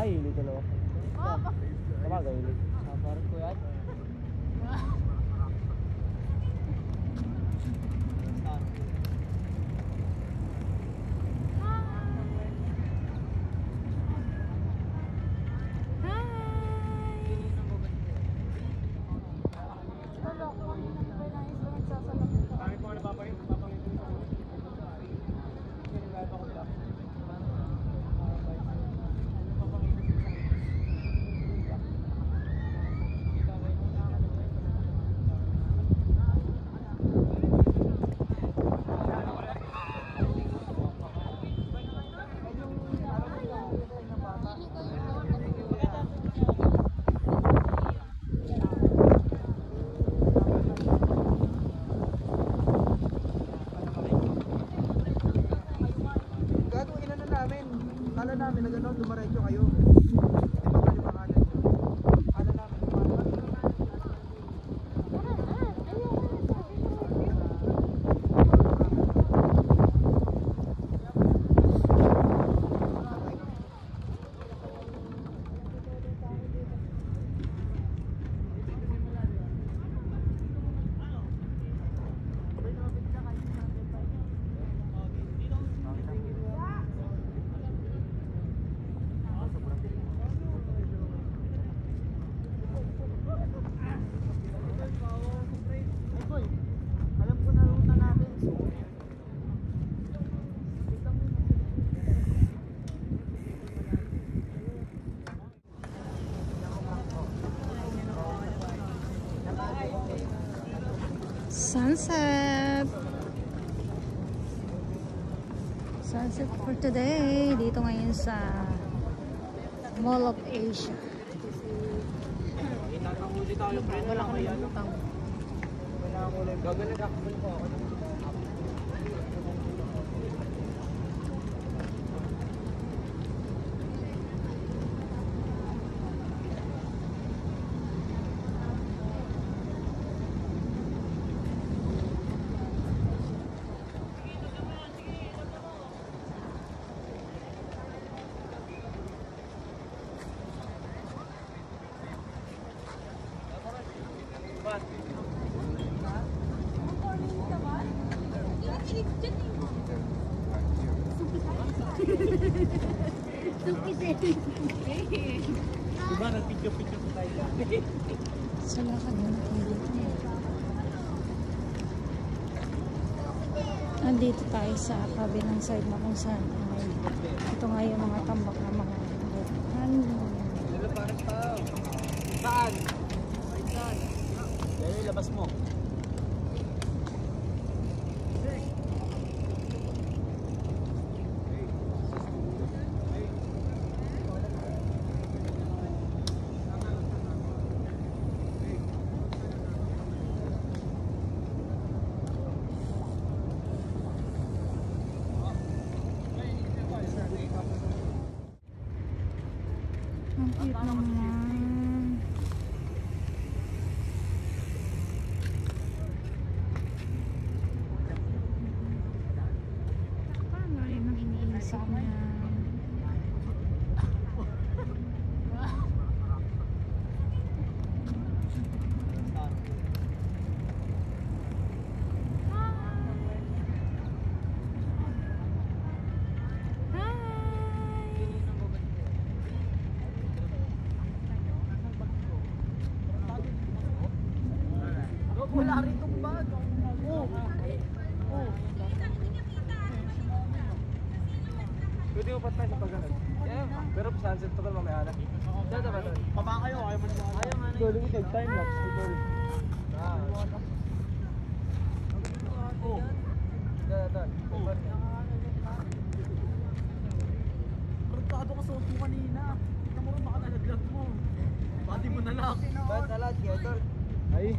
Ay, hindi dalawa. Sabagay, hindi. Parang ko yan. Kala namin na gano'n, dumaretso kayo. Sunset for today dito ngayon sa Mall of Asia. Wala kami utang. Gagalag ako po ako. Diba nag-picture tayo dati? Sa lakad na nandito tayo sa kabilang side na kung saan ay ito nga yung mga tambak na mga Parang tao. Saan? Saan? Kaya ilabas mo. ang cute naman. Paano rin ang iniisip niya? Wala rin itong bag. Pwede mo patay sa pag-alag. Pero sunset to ka mamaya na. Dada ba doon? Paba kayo, ayaw mo naman. Ayaw nga na. Ito, limited time lapse. Ito. Dada. Rugtado ka sa upo kanina. Kita mo rin baka nalaglag mo. Bati mo na lang. Ba't nalag, Yodol? Ay.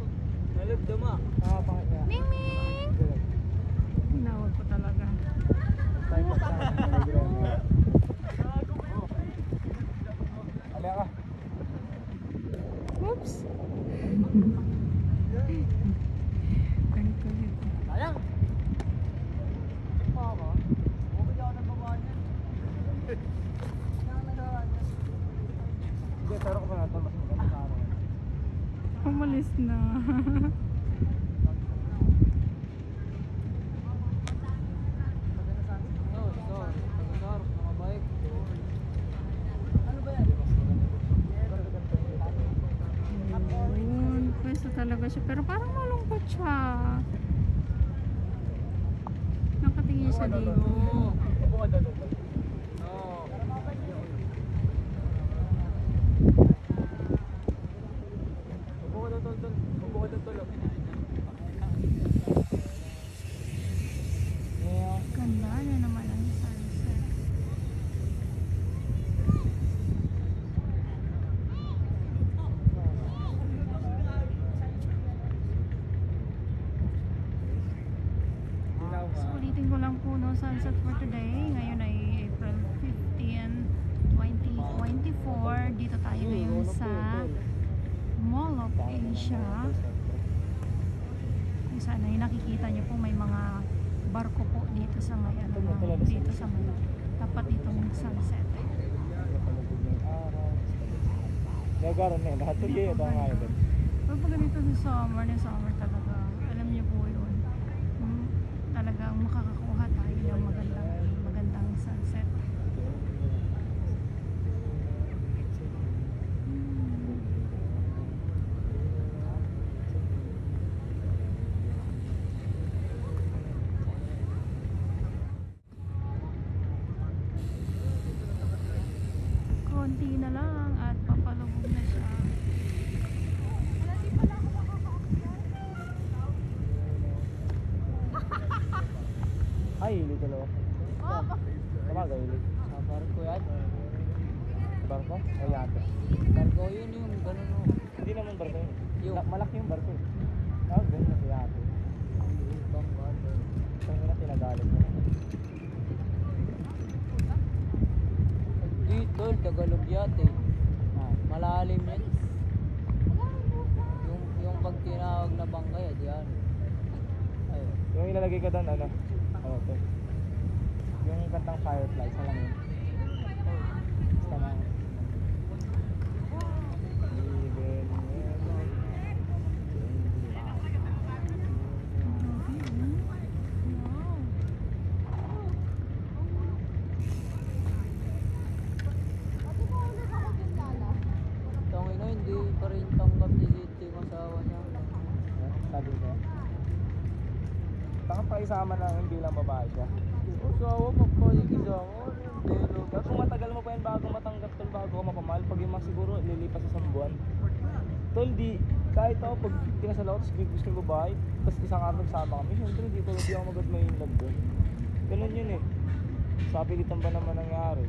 Nalog dama. Bakit nga? Ming Ming! Tinawag ko talaga. Time pa tayo. Alaya ka. Oops! Sayang! Pa ako? Bukod ako ng baba niyan. Kailangan nagawa niyan. Umalis na. Ayun, pwesto talaga siya. Pero parang malungkot siya. Nakatingin siya dito. Upo ka doon. Ganda na naman ang sunset. So, ulitin ko lang po no, sunset for today. Ngayon ay April 15, 2024. Dito tayo ngayon sa Mall of Asia. Kung saan ay nakikita nyo po may mga barko po dito sa may dito sa may tapat itong sunset. Nagaroon na yun. Lahat ito yun. Ito nga yun. Pero pag ganito sa summer talaga, alam niyo po yun, talagang makakakuha tayo ng magandang sunset. Konti na lang at papalubog na siya. Ay, hili dalawa. Tamaga hili. Sa barko yan. Barko? O yate? Barko yun yung gano'n o. Hindi naman barko yun. Malaki yung barko. Ganun na si yate. Saan na pinagalit mo? Dito, Tagalog yate. Malalim yan. Yung pag tinawag na bangkay, yan. Yung ilalagay ka doon, ano? Oh, okay. Yung kantang Firefly, sa lang yun. Basta na. Tangin na, hindi pa rin tanggap ni City yung asawa niya. Sabi ko. Baka pa isama na hindi lang babae siya. Asawa, magpaligizang. Pero kung matagal mo pa yan bago matanggap tol, bago ka mapamahal, pag yung mga siguro lilipas isang buwan. Tol, di, kahit ako pag kinasal ako, tapos gusto yung babae, tapos isang araw nagsama kami, syempre hindi ko hindi ako magad may love doon. Ganun yun eh. Sa pilitan ba naman nangyari?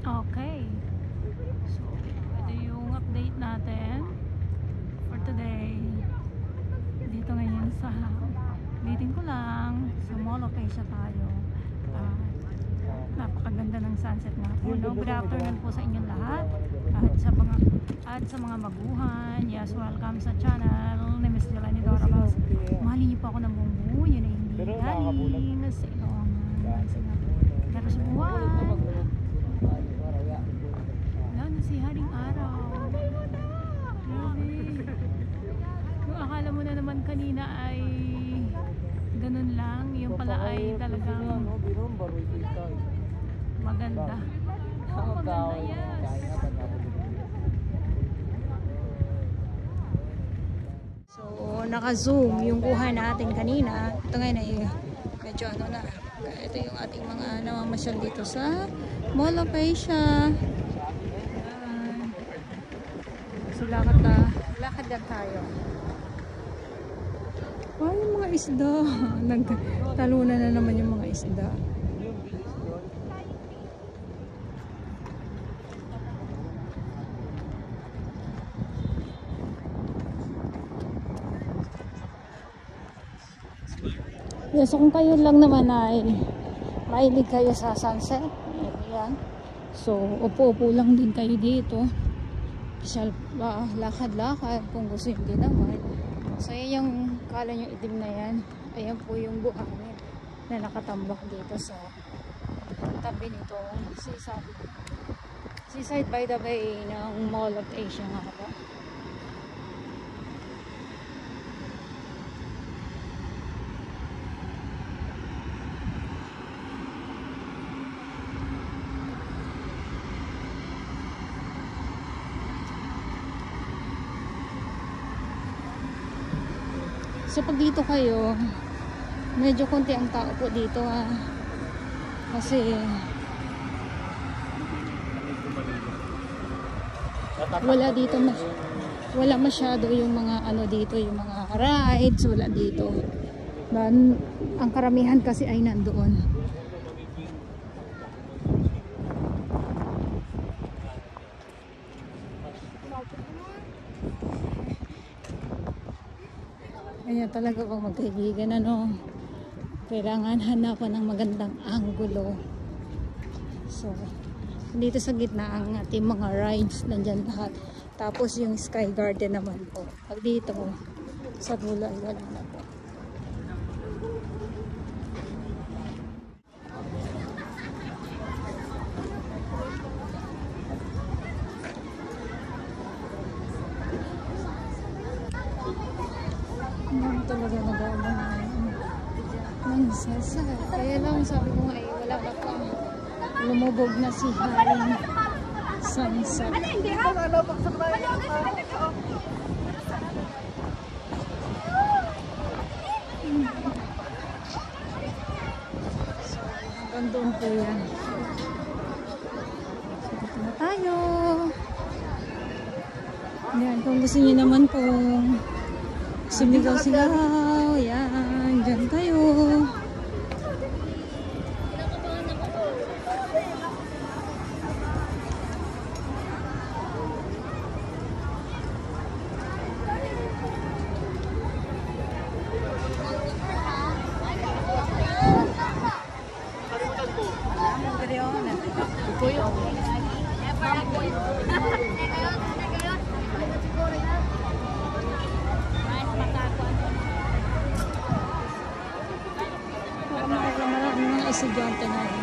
Okay. So, ito yung update natin for today. Dito ngayon sa ulitin ko lang sa Mall of Asia tayo. Napakaganda ng sunset nga po. No? Good afternoon po sa inyong lahat. At sa mga maguhan. Yes, welcome sa channel ni Miss Jelani Dora Laos. Mahalin niyo po ako ng buong buo. Yun ay hindi galing sa ilongan. Pero sa buwan. Si Haring Araw. Grabe. Yung akala mo na naman kanina ay ganun lang, yung pala ay talagang maganda. Maganda, yes. So, naka-zoom yung kuha natin kanina. Ito ngayon ay medyo ano na. Ito yung ating mga namamasyal dito sa Mall of Asia. So, lakad lang tayo. Wow, yung mga isda. Nagtalunan na naman yung mga isda. Yeah, so kung kayo lang naman ay mahilig kayo sa sunset, ayan. So, upo-upo lang din kayo dito. Special lakad-lakad kung gusto yung ginawa. So, yan yung kala nyo itim na yan. Ayan po yung buhangin na nakatambak dito sa tabi nito. Seaside by the Bay ng Mall of Asia nga ba. So pag dito kayo, medyo konti ang tao po dito kasi wala masyado yung mga ano dito, yung mga rides, wala dito. Ang karamihan kasi ay nandoon. Kaya talaga pag magkaibigan, kailangan hanapan ng magandang angulo. So, dito sa gitna ang ating mga rides, nandyan lahat. Tapos yung Sky Garden naman po. Pag dito, sa dulo ay wala na po. Talaga nag-aabang ng sasa. Kaya lang sabi ko nga wala na pa. Lumubog na si Haring Sunset. So, hanggang doon po yan. So, dito na tayo. Yan, kung gusto niyo naman pong sumigaw-sigaw, yan, dyan tayo. Mga estudyante na rin.